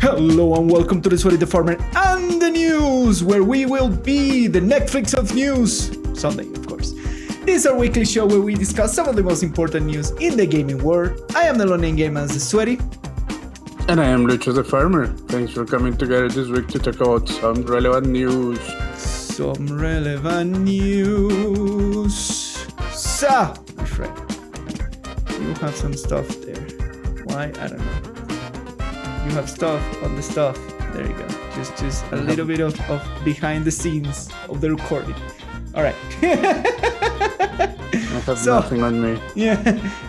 Hello and welcome to the Sweaty the Farmer and the news, where we will be the Netflix of news, Sunday of course. This is our weekly show where we discuss some of the most important news in the gaming world. I am the lone game as the Sweaty. And I am Lucho the Farmer. Thanks for coming together this week to talk about some relevant news. Some relevant news. So, my friend, you have some stuff there. Why? I don't know. You have stuff on the stuff. There you go. Just a little bit of behind the scenes of the recording. All right. I have nothing on me. Yeah.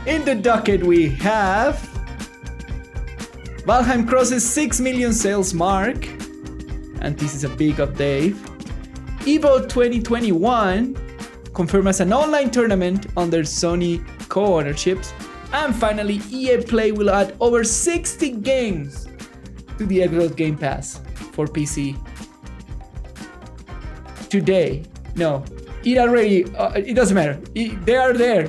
In the docket we have Valheim crosses 6 million sales mark, and this is a big update. EVO 2021 confirmed as an online tournament under Sony co-ownerships. And finally, EA Play will add over 60 games to the Xbox Game Pass for PC. Today. No, it already, it doesn't matter. They are there.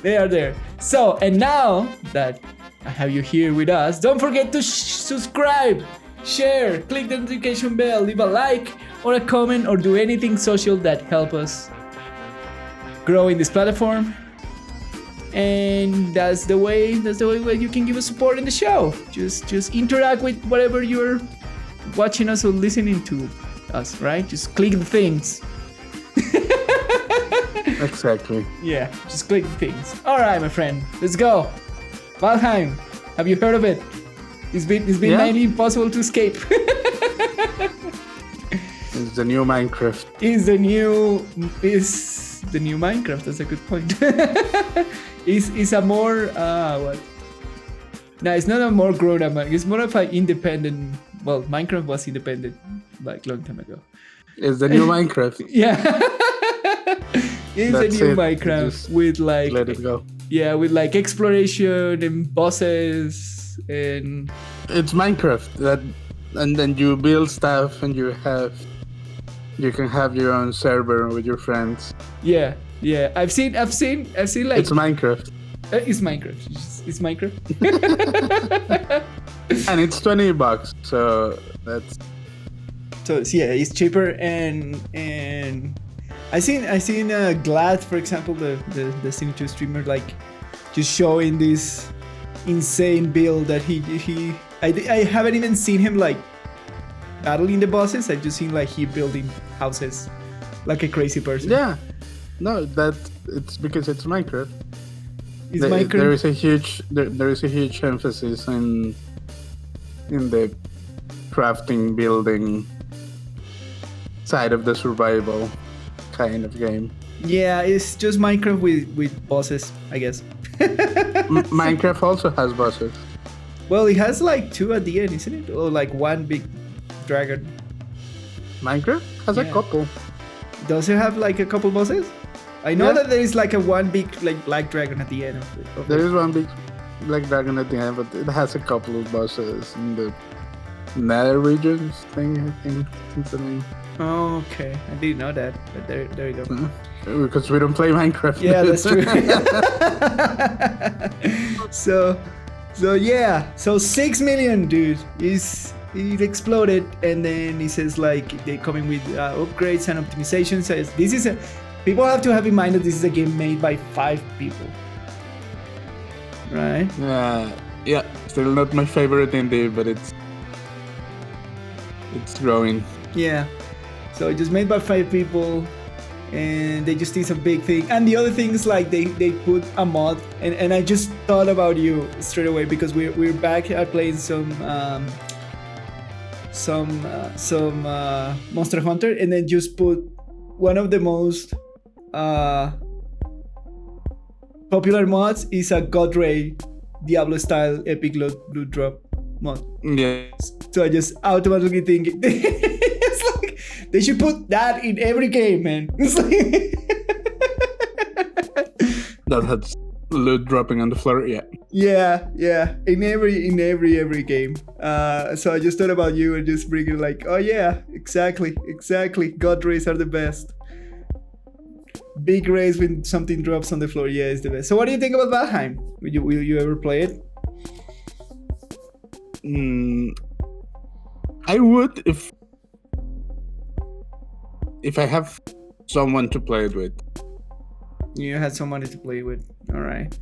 They are there. So, and now that I have you here with us, don't forget to subscribe, share, click the notification bell, leave a like or a comment, or do anything social that help us grow in this platform. And that's the way where you can give us support in the show. Just interact with whatever you're watching us or listening to us, right? Just click the things. Exactly. Yeah, just click the things. All right, my friend, let's go. Valheim, have you heard of it? It's been mainly impossible to escape. It's the new Minecraft. Is the new Minecraft? That's a good point. Is a more what? No, it's not a more grown up. It's more of an independent. Well, Minecraft was independent like long time ago. It's the new Minecraft. Yeah. It's That's a new it. Minecraft Just with like, let it go. yeah, with like exploration and bosses and It's Minecraft. And then you build stuff and you can have your own server with your friends. yeah. I've seen like It's Minecraft. It's Minecraft. It's Minecraft. And it's $20, so that's So yeah, it's cheaper and I seen Glad, for example, the Destiny 2 streamer, like just showing this insane build that I haven't even seen him like battling the bosses. I just seen like he building houses like a crazy person. yeah. No, it's because it's Minecraft. Is Minecraft? There is a huge emphasis in the crafting, building side of the survival kind of game. Yeah, it's just Minecraft with bosses, I guess. Minecraft also has bosses. Well, it has like 2 at the end, isn't it? Or like one big dragon. Minecraft has a couple. Does it have like a couple bosses? I know Yeah. that there is like a one big like black dragon at the end of it. There is one big black dragon at the end, but it has a couple of bosses in the nether regions thing, I think. It's the name. Oh, okay. I didn't know that, but there you go. Because we don't play Minecraft. Yeah, that's true. So yeah. So 6 million, dude. It exploded, and then it says like they're coming with upgrades and optimizations. Says this is people have to have in mind that this is a game made by 5 people, right? Yeah. Still not my favorite indie, but it's growing. Yeah. So it just made by 5 people, and they just did a big thing. And the other thing is like they put a mod, and I just thought about you straight away because we're back at playing some Monster Hunter, and then just put one of the most popular mods is a God Ray Diablo style epic loot drop mod. Yeah. So I just automatically think it's like they should put that in every game, man. It's like That has loot dropping on the floor, yeah. Yeah. In every game. So I just thought about you and just bring it like, oh yeah, exactly. God rays are the best. Big rays when something drops on the floor, yeah, it's the best. So what do you think about Valheim? Will you ever play it? I would if I have someone to play it with. You had somebody to play with. All right.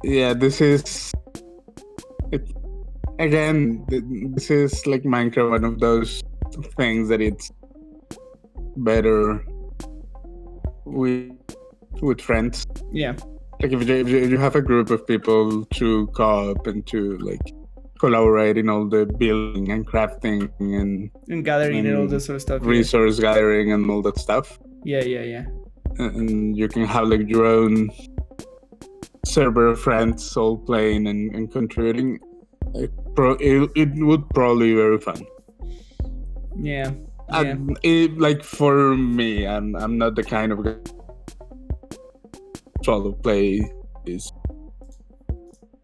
Yeah, this is it, again. This is like Minecraft, one of those things that it's better with friends. Yeah. Like if you have a group of people to co-op and to like collaborate in all the building and crafting and gathering and all that sort of stuff. Resource gathering and all that stuff. Yeah. And you can have like your own server of friends all playing and contributing. It would probably be very fun. Yeah. Like for me, I'm not the kind of guy to play these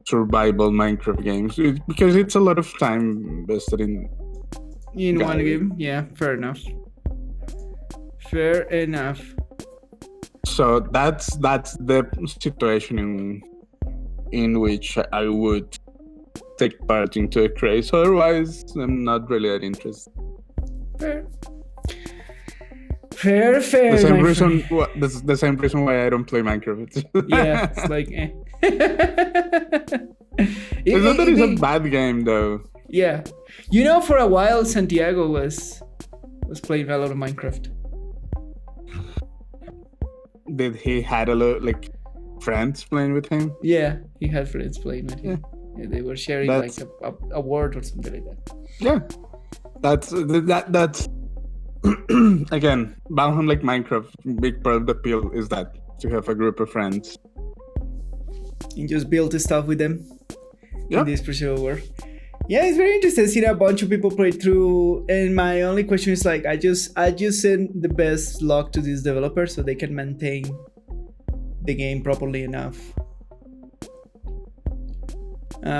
survival Minecraft games because it's a lot of time invested in one game. Yeah, fair enough. So that's the situation in which I would take part into a craze. Otherwise, I'm not really that interested. Fair. The same reason why I don't play Minecraft. Yeah, it's like It's not that it's a bad game though. Yeah, for a while Santiago was playing a lot of Minecraft. Did he had a lot like friends playing with him? Yeah, he had friends playing with him. Yeah, they were sharing like a word or something like that. Yeah, that's again, Valheim like Minecraft. Big part of the appeal is that to have a group of friends and just build stuff with them in this virtual world. Yeah, it's very interesting seeing a bunch of people play through. And my only question is like, I just send the best luck to these developers so they can maintain the game properly enough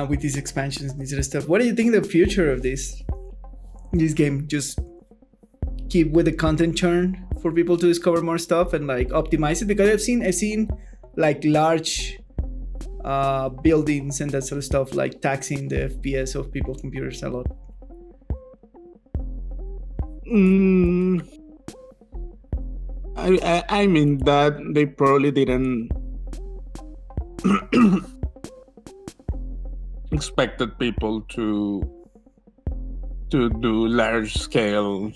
with these expansions and this sort of stuff. What do you think the future of this game? Just keep with the content churn for people to discover more stuff and like optimize it, because I've seen like large buildings and that sort of stuff like taxing the FPS of people's computers a lot. I mean that they probably didn't expected people to do large scale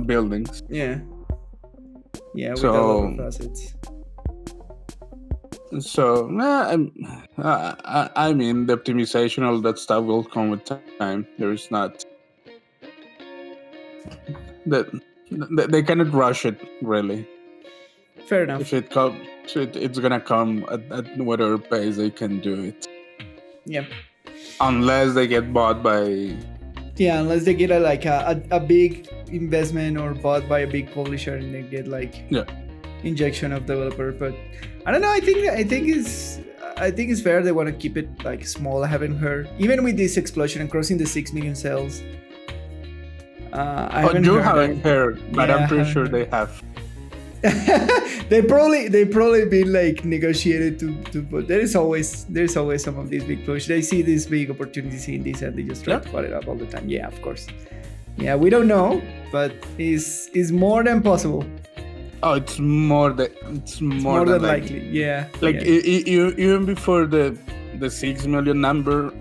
buildings. Yeah, with a lot of assets. So I mean the optimization, all that stuff will come with time. There's not that they cannot rush it really. Fair enough. If it comes, it's gonna come at whatever pace they can do it. Yeah. Unless they get bought by. Yeah, unless they get a big investment or bought by a big publisher and they get injection of developer. But I don't know. I think it's fair. They want to keep it like small. I haven't heard, even with this explosion and crossing the 6 million sales. I haven't heard, but I'm pretty sure they have. they probably been like negotiated to but there's always some of these big push. They see these big opportunities in this and they just try to put it up all the time. Yeah, of course. Yeah, we don't know, but it's more than possible. Oh, it's more than likely. Yeah. Even before the 6 million number,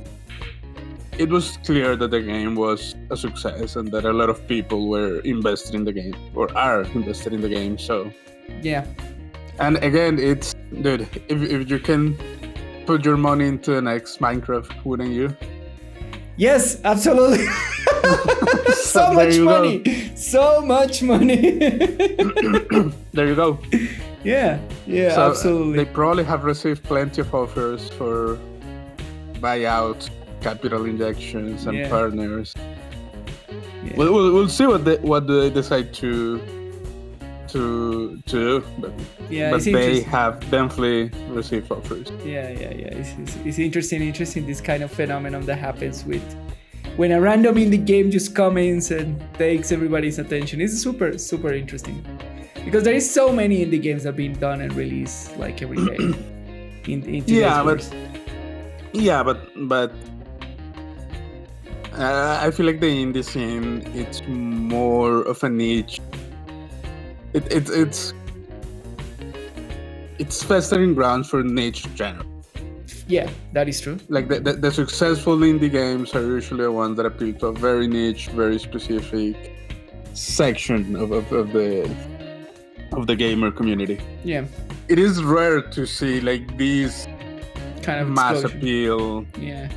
it was clear that the game was a success and that a lot of people were invested in the game or are invested in the game. So yeah. And again, it's dude, if you can put your money into the next Minecraft, wouldn't you? Yes, absolutely. So much money. So much money. There you go. Yeah, so absolutely. They probably have received plenty of offers for buyouts, capital injections, and partners. Yeah. We'll see what they decide to do. But they have definitely received offers. Yeah. It's interesting this kind of phenomenon that happens when a random indie game just comes and takes everybody's attention. It's super, super interesting. Because there is so many indie games that are being done and released like every day. But I feel like the indie scene, it's more of a niche. It's festering grounds for niche genre. Yeah, that is true. Like the successful indie games are usually the ones that appeal to a very niche, very specific section of the gamer community. Yeah, It is rare to see like these kind of mass explosion. appeal Yeah,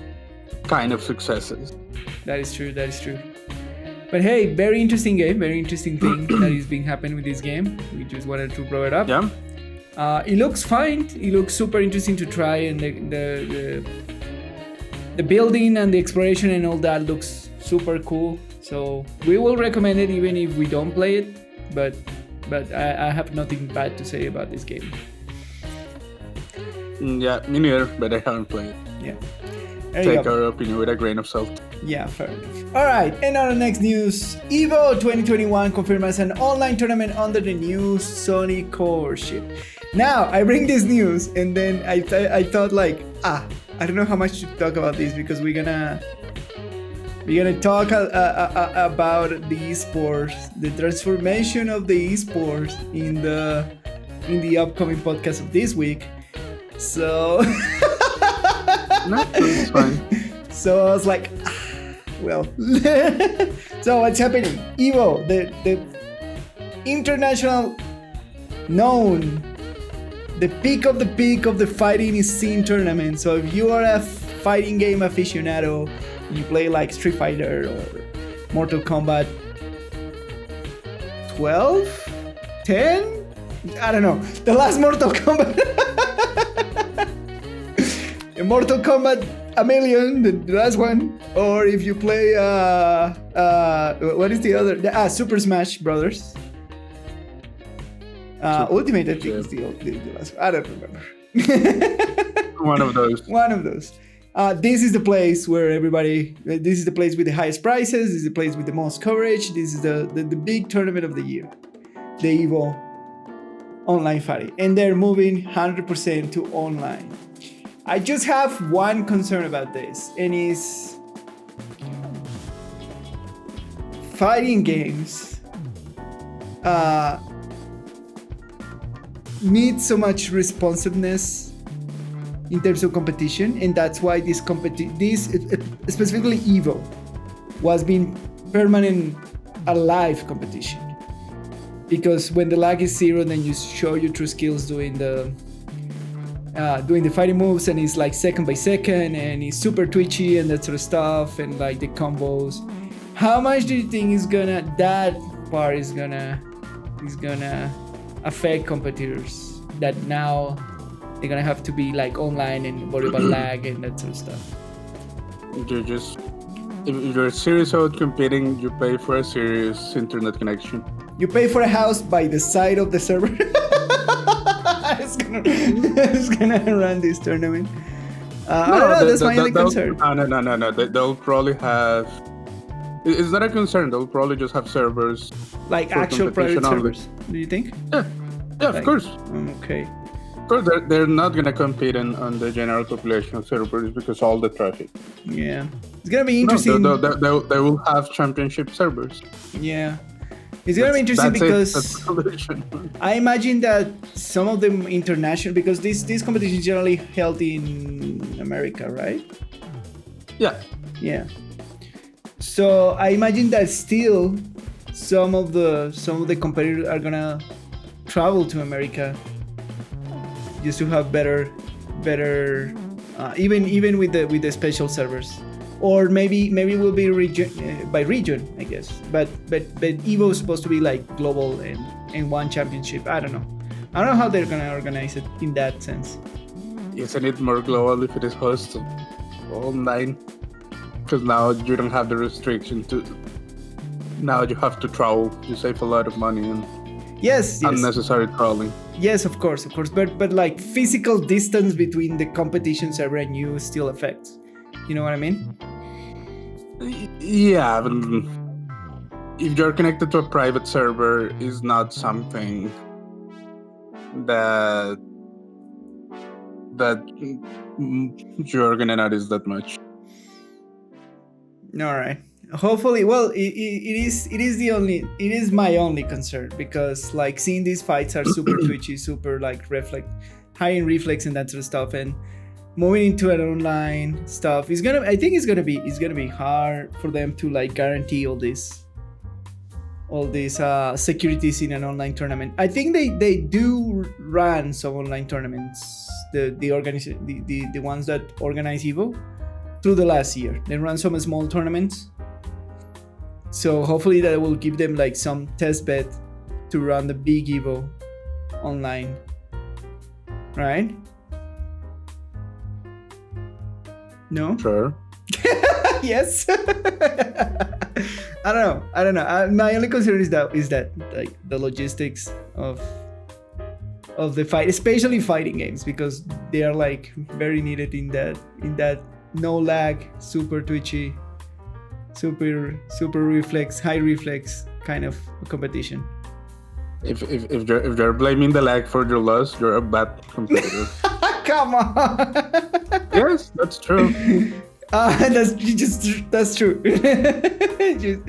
kind of successes. that is true. That is true. But hey, very interesting game. Very interesting thing that is being happening with this game. We just wanted to blow it up. Yeah. It looks fine. It looks super interesting to try, and the building and the exploration and all that looks super cool. So we will recommend it even if we don't play it. But I have nothing bad to say about this game. Yeah, me neither, but I haven't played. Yeah. There you Take go. our opinion with a grain of salt. Yeah, fair enough. All right, and on the next news, EVO 2021 confirmed as an online tournament under the new Sony core chip. Now, I bring this news, and then I thought like, I don't know how much to talk about this because we're gonna talk about the esports, the transformation of the esports in the upcoming podcast of this week. So, No, it's fine. so I was like, well. So what's happening? EVO, the international known, the peak of the fighting scene tournament. So if you are a fighting game aficionado, you play like Street Fighter or Mortal Kombat 12? 10? I don't know. The last Mortal Kombat. Mortal Kombat a million, the last one. Or if you play what is the other? Super Smash Brothers. Ultimate, I think, is the last one. I don't remember. One of those. One of those. This is the place where everybody. This is the place with the highest prices. This is the place with the most coverage. This is the big tournament of the year, the EVO online fighting, and they're moving 100% to online. I just have one concern about this, and is fighting games need so much responsiveness in terms of competition, and that's why this specifically EVO was being permanent a live competition, because when the lag is zero, then you show your true skills doing the fighting moves, and it's like second by second, and it's super twitchy and that sort of stuff, and like the combos. How much do you think that part is gonna affect competitors that now they're gonna have to be like online and worry about lag and that sort of stuff? If you're serious about competing, you pay for a serious internet connection. You pay for a house by the side of the server. It's gonna run this tournament. I don't know. That's my only concern. No. They'll probably have. It's not a concern. They'll probably just have servers. Like actual private servers. Do you think? Yeah, of course. Okay. Of course, they're not gonna compete on the general population of servers because all the traffic. Yeah, it's gonna be interesting. No, they will have championship servers. Yeah. It's gonna be interesting because I imagine that some of them international, because this competition is generally held in America, right? Yeah. Yeah. So I imagine that still some of the competitors are gonna travel to America just to have better even with the special servers. Or maybe we'll be by region, I guess. But EVO is supposed to be like global and one championship. I don't know how they're gonna organize it in that sense. Isn't it more global if it is hosted online? Because now you don't have the restriction to. Now you have to travel. You save a lot of money and unnecessary traveling. Yes, of course. But like physical distance between the competition server and you still affects. You know what I mean? Yeah, but if you're connected to a private server, is not something that you're gonna notice that much. All right. Hopefully, well, it is my only concern, because like seeing these fights are super twitchy, super like high in reflex and that sort of stuff, and moving into an online stuff is I think it's gonna be hard for them to like guarantee all these securities in an online tournament. I think they do run some online tournaments, the ones that organize EVO through the last year. They run some small tournaments, so hopefully that will give them like some test bed to run the big EVO online, right? No? Sure. Yes. I don't know. My only concern is that like the logistics of the fight, especially fighting games, because they are like very needed in that no lag, super twitchy, super reflex, high reflex kind of competition. If you're blaming the lag for your loss, you're a bad competitor. Come on. Yes, that's true. That's true. you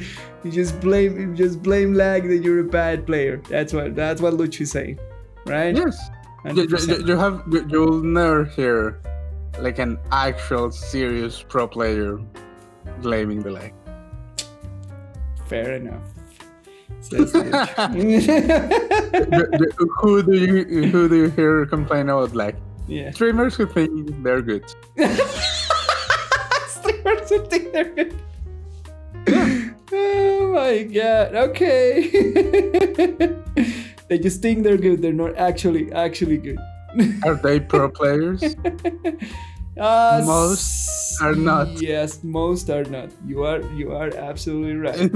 just blame lag that you're a bad player. That's what Lucho is saying, right? Yes. You'll never hear like an actual serious pro player blaming the lag. Fair enough. Who do you hear complain about lag? Yeah. Streamers who think they're good. Streamers who think they're good. Oh my god. Okay. They just think they're good. They're not actually good. Are they pro players? Most are not. Yes, most are not. You are absolutely right.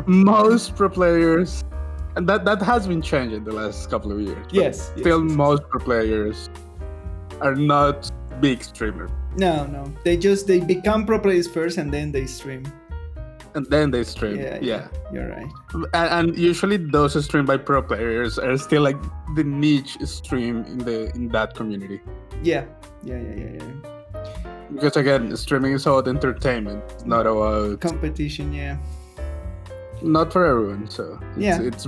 Most pro players, and that has been changed in the last couple of years. Yes. Still, most pro players are not big streamers. No. They become pro players first, and then they stream. Yeah. You're right. And usually those streamed by pro players are still like the niche stream in that community. Yeah. Because again, streaming is about entertainment, it's not about competition. Yeah. Not for everyone, so it's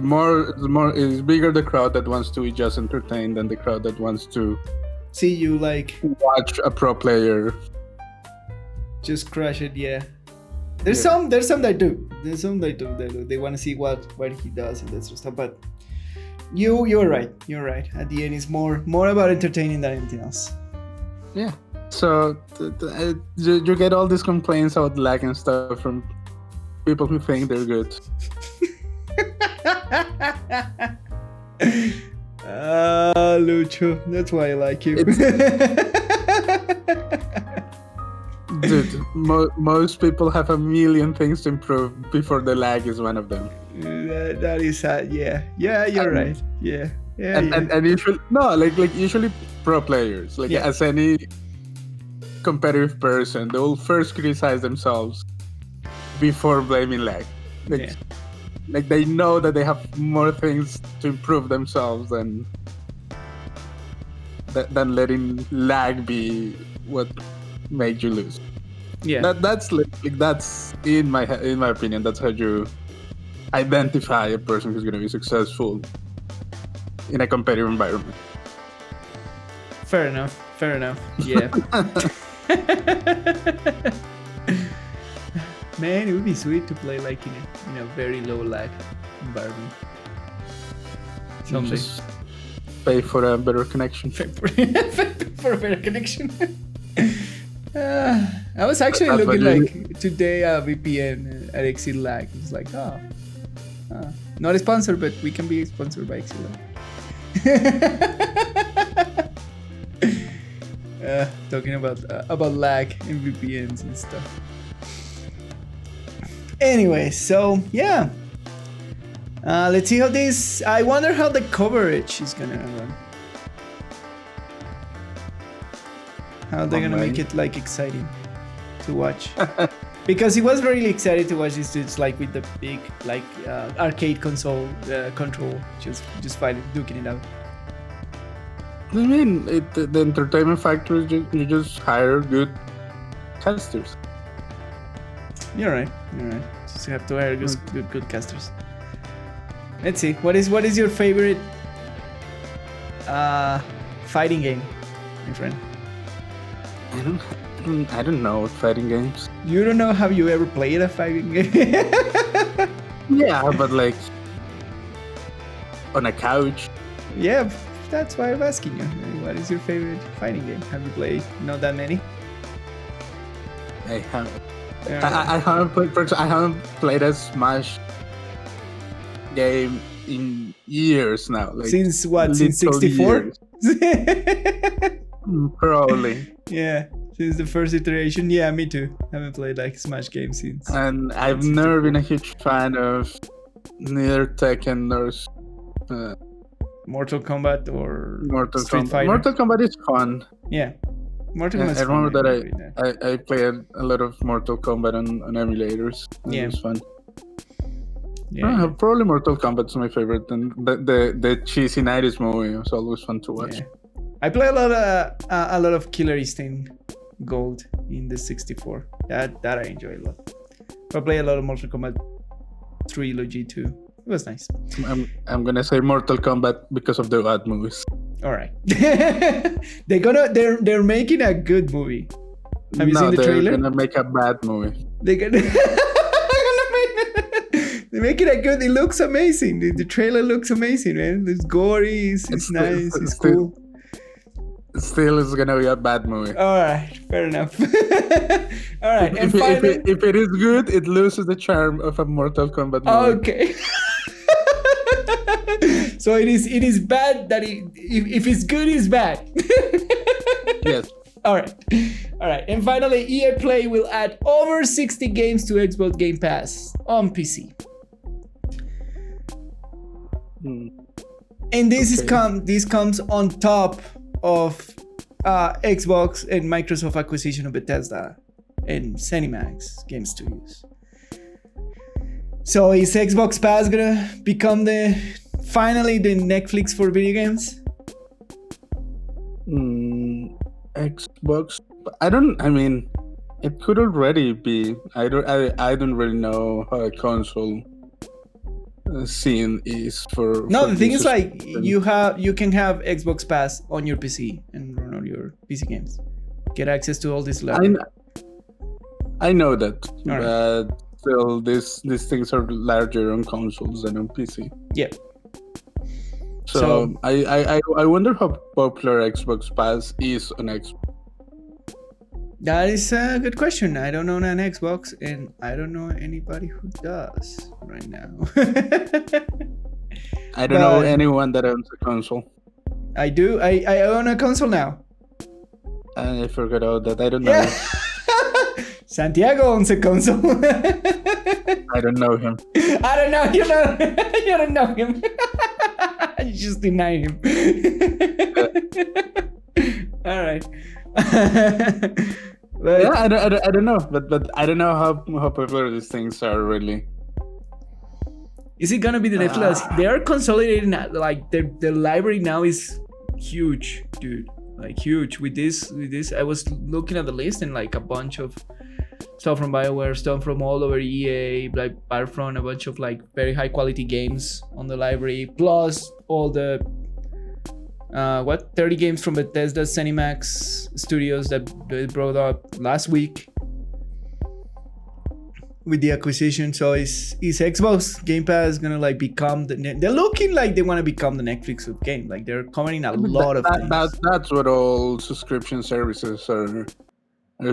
bigger the crowd that wants to be just entertained than the crowd that wants to see you like watch a pro player just crush it. Yeah. There's some that do. They want to see what he does and that sort of stuff. But you're right. At the end, it's more about entertaining than anything else. Yeah. So you get all these complaints about lag and stuff from people who think they're good. Lucho, that's why I like you. Dude, most people have a million things to improve before the lag is one of them. That is sad. Yeah, you're right. Yeah. And usually pro players, as any competitive person, they will first criticize themselves before blaming lag. Like they know that they have more things to improve themselves than letting lag be what made you lose. Yeah, that's in my opinion. That's how you identify a person who's going to be successful in a competitive environment. Fair enough. Yeah. Man, it would be sweet to play like in a very low lag environment. Someday. Just pay for a better connection. For a better connection. I was actually looking like today VPN at Exit Lag. It's like, not a sponsor, but we can be sponsored by Exit Lag. Talking about lag and VPNs and stuff. Anyway, so yeah. Let's see how this. I wonder how the coverage is gonna run. How they're gonna make it like exciting to watch. Because it was really exciting to watch these dudes like with the big like arcade console control, just fighting, duking it out. I mean, the entertainment factor is you just hire good testers. You're right. Just have to hire good casters. Let's see. What is your favorite fighting game, my friend? I don't know fighting games. You don't know? Have you ever played a fighting game? Yeah, but like on a couch. Yeah, that's why I'm asking you. What is your favorite fighting game? Have you played? Not that many. I haven't. I haven't played. I haven't played a Smash game in years now. Like since what? Since 64? Probably. Yeah, since the first iteration. Yeah, me too. Haven't played like Smash games since. And I've never been a huge fan of neither Tekken nor Mortal Kombat or Street Fighter. Mortal Kombat is fun. Yeah. Mortal Kombat. I remember that I played a lot of Mortal Kombat on emulators. It was fun. Yeah. Probably Mortal Kombat is my favorite, and the cheesy 90s movie was always fun to watch. Yeah. I play a lot of Killer Instinct Gold in the 64. That I enjoy a lot. I play a lot of Mortal Kombat trilogy too. It was nice. I'm gonna say Mortal Kombat because of the bad movies. All right. They're making a good movie. Have you seen the trailer? They're gonna make a bad movie. They're making it good. It looks amazing. The trailer looks amazing, man. It's gory. It's nice. It's cool. Still, it's gonna be a bad movie. All right, fair enough. All right, if it is good, it loses the charm of a Mortal Kombat movie. Okay. So it is bad that if it's good, it's bad. Yes. All right. And finally, EA Play will add over 60 games to Xbox Game Pass on PC. And this comes on top of Xbox and Microsoft acquisition of Bethesda and ZeniMax Game Studios. So is Xbox Pass gonna become finally the Netflix for video games? Xbox. I mean, it could already be. I don't really know how a console scene is for. No, the thing is like you can have Xbox Pass on your PC and run all your PC games. Get access to all this library. I know that, all right. But still, these things are larger on consoles than on PC. Yeah. So I wonder how popular Xbox Pass is on Xbox. That is a good question. I don't own an Xbox, and I don't know anybody who does right now. I don't know anyone that owns a console. I do. I own a console now. I forgot about that. I don't know. Santiago owns a console. I don't know him. I don't know. You don't know him. You just deny him. All right. But, yeah, I don't know, but I don't know how popular these things are really. Is it gonna be the Netflix? They are consolidating. Like their library now is huge, dude. Like huge. With this, I was looking at the list and like a bunch of stuff from BioWare, stuff from all over EA, like Battlefront, a bunch of like very high quality games on the library, plus all the 30 games from Bethesda ZeniMax Studios that they brought up last week with the acquisition. So is Xbox Game Pass gonna like become they're looking like they want to become the Netflix of game. Like they're covering a lot of things. That's what all subscription services are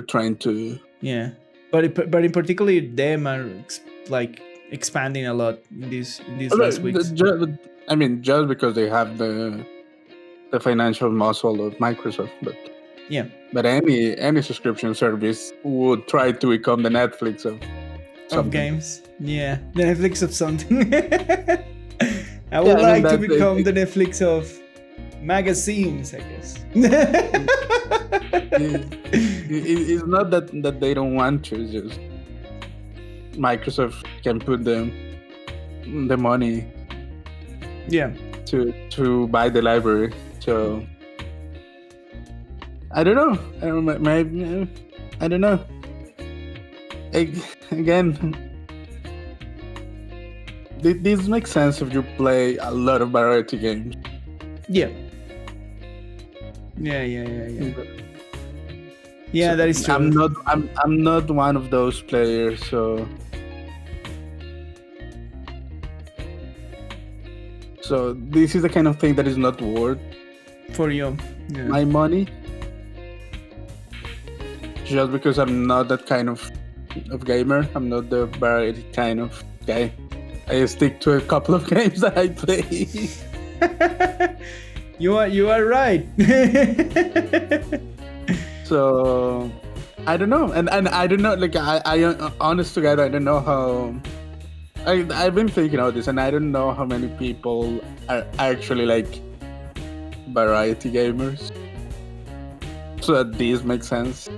trying to. Yeah, but in particular them are like expanding a lot in these last weeks. I mean, just because they have the financial muscle of Microsoft, but any subscription service would try to become the Netflix of games. Yeah, the Netflix of something. I would like to become the Netflix of magazines, I guess. It's not that they don't want to, it's just Microsoft can put the money to buy the library. So I don't know. Maybe I don't know. Again, this makes sense if you play a lot of variety games. Yeah. Yeah, So that is true. I'm not one of those players, so this is the kind of thing that is not worth For you. Yeah. my money. Just because I'm not that kind of gamer. I'm not the variety kind of guy. I stick to a couple of games that I play. You are right. So I don't know, and I don't know. Like I honest to God, I don't know how. I've been thinking about this, and I don't know how many people are actually like variety gamers. So that this makes sense.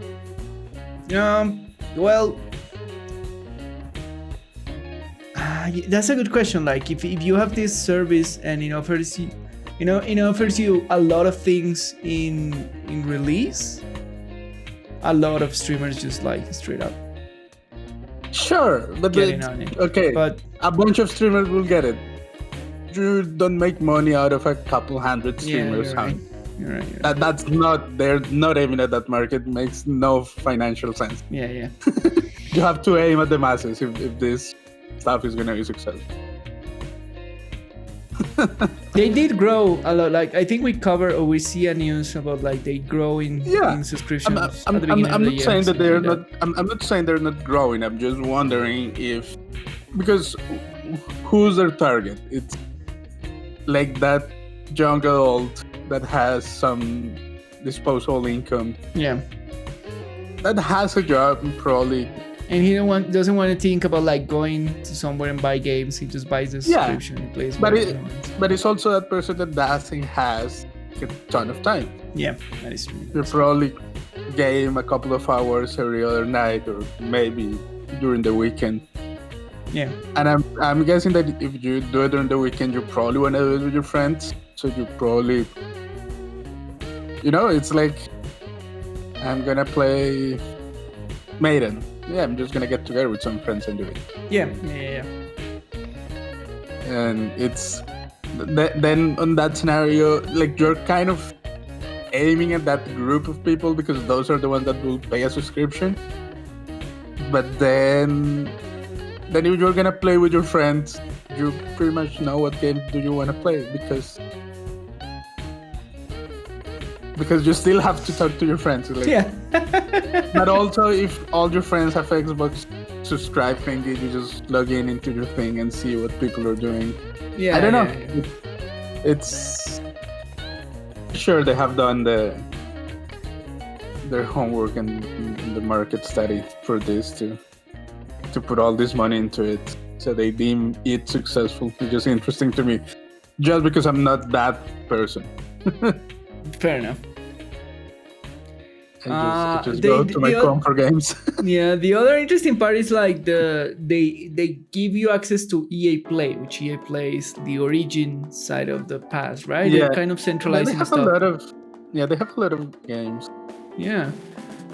Well, that's a good question. Like, if you have this service and it offers you, it offers you a lot of things in release, a lot of streamers just like straight up Sure, but getting on it. okay, But a bunch of streamers will get it. You don't make money out of a couple hundred streamers. you're right. You're right. That's not. They're not aiming at that market. Makes no financial sense. Yeah. You have to aim at the masses if this stuff is gonna be successful. They did grow a lot. Like, I think we cover or we see a news about like they grow in subscriptions. I'm at the beginning of not the year, saying that something they're like not. I'm not saying they're not growing. I'm just wondering if because who's their target? It's like that young adult that has some disposable income. Yeah. That has a job and probably. And he doesn't want to think about like going to somewhere and buy games. He just buys the subscription and plays. But it's also that person that doesn't has a ton of time. Yeah, that is true. You probably game a couple of hours every other night or maybe during the weekend. Yeah. And I'm guessing that if you do it during the weekend, you probably want to do it with your friends. So you probably, it's like I'm gonna play Maiden. Yeah, I'm just gonna get together with some friends and do it. Yeah. And it's then on that scenario, like you're kind of aiming at that group of people because those are the ones that will pay a subscription. But then if you're gonna play with your friends, you pretty much know what game do you want to play because you still have to talk to your friends. Like, Yeah. But also, if all your friends have Xbox subscribe thingy, you just log into your thing and see what people are doing. Yeah. I don't know. Yeah. It's sure they have done their homework and the market study for this to put all this money into it, so they deem it successful. It's just interesting to me, just because I'm not that person. Fair enough. I just go to my comfort games. Yeah, the other interesting part is like they give you access to EA Play, which EA Play is the origin side of the pass, right? Yeah. They're kind of centralizing They have stuff. they have a lot of games. Yeah.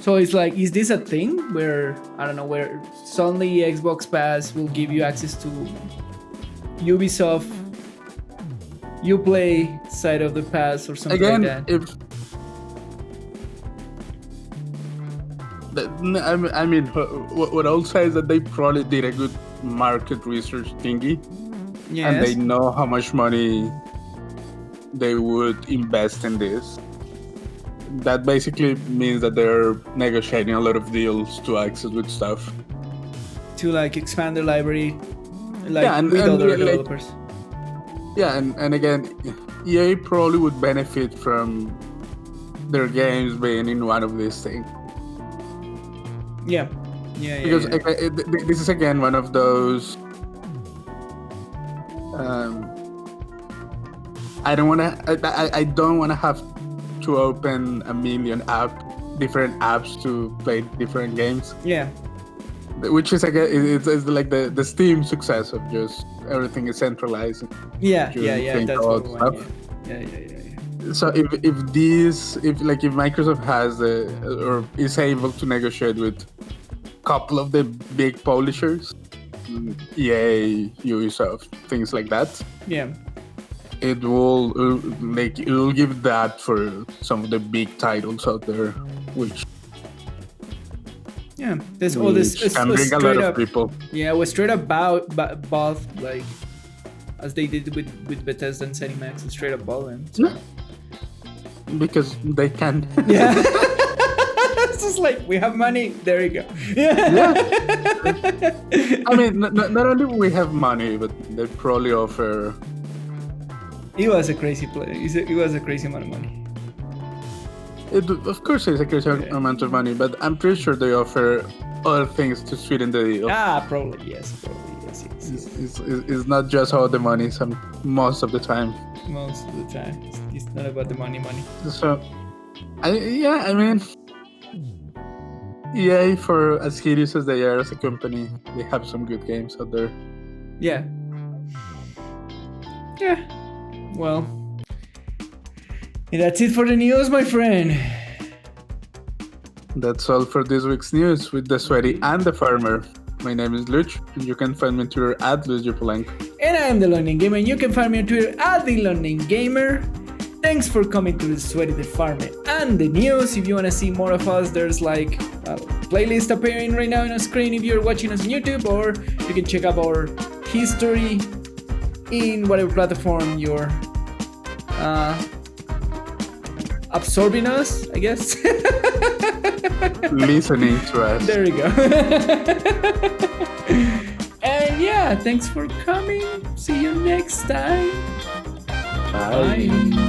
So it's like, is this a thing where, I don't know, where suddenly Xbox Pass will give you access to Ubisoft Uplay side of the pass or something Again, like that? I mean, what I'll say is that they probably did a good market research thingy, Yes. and they know how much money they would invest in this. That basically means that they're negotiating a lot of deals to access with stuff. To like expand their library, like Yeah, and with other like- developers. Yeah, and again, EA probably would benefit from their games being in one of these things. Yeah. Because Yeah. this is again one of those. I don't want to have to open a million different apps to play different games. Yeah. Which is again, it's like the Steam success of just everything is centralized. Yeah. You Yeah. think That's about what we stuff. want. Yeah. So if Microsoft has or is able to negotiate with couple of the big publishers, EA, Ubisoft, things like that. Yeah. It will give that for some of the big titles out there, which there's all this can bring a lot of people. Yeah, we straight up bought like as they did with Bethesda and ZeniMax, and straight up bought them. So. Yeah. Because they can. Yeah. It's just like, we have money, there you go. Yeah. I mean, not only we have money, but they probably offer. It was a crazy play. It was a crazy amount of money. Of course, it's a crazy amount of money, but I'm pretty sure they offer other things to sweeten the deal. Probably yes. It's not just all the money. Most of the time. Most of the time, it's not about the money. So, I mean, EA, for as hideous as they are as a company, they have some good games out there. Yeah. Well, and that's it for the news, my friend. That's all for this week's news with the Sweaty and the Farmer. My name is Lucho, and you can find me on Twitter at LuchoPolanco. And I am the London Gamer, and you can find me on Twitter at the London Gamer. Thanks for coming to the Sweaty the Farmer and the news. If you want to see more of us, there's like a playlist appearing right now on the screen if you're watching us on YouTube, or you can check out our history in whatever platform you're absorbing us, I guess. Listening to us. There we go. And yeah, thanks for coming. See you next time. Bye. Bye.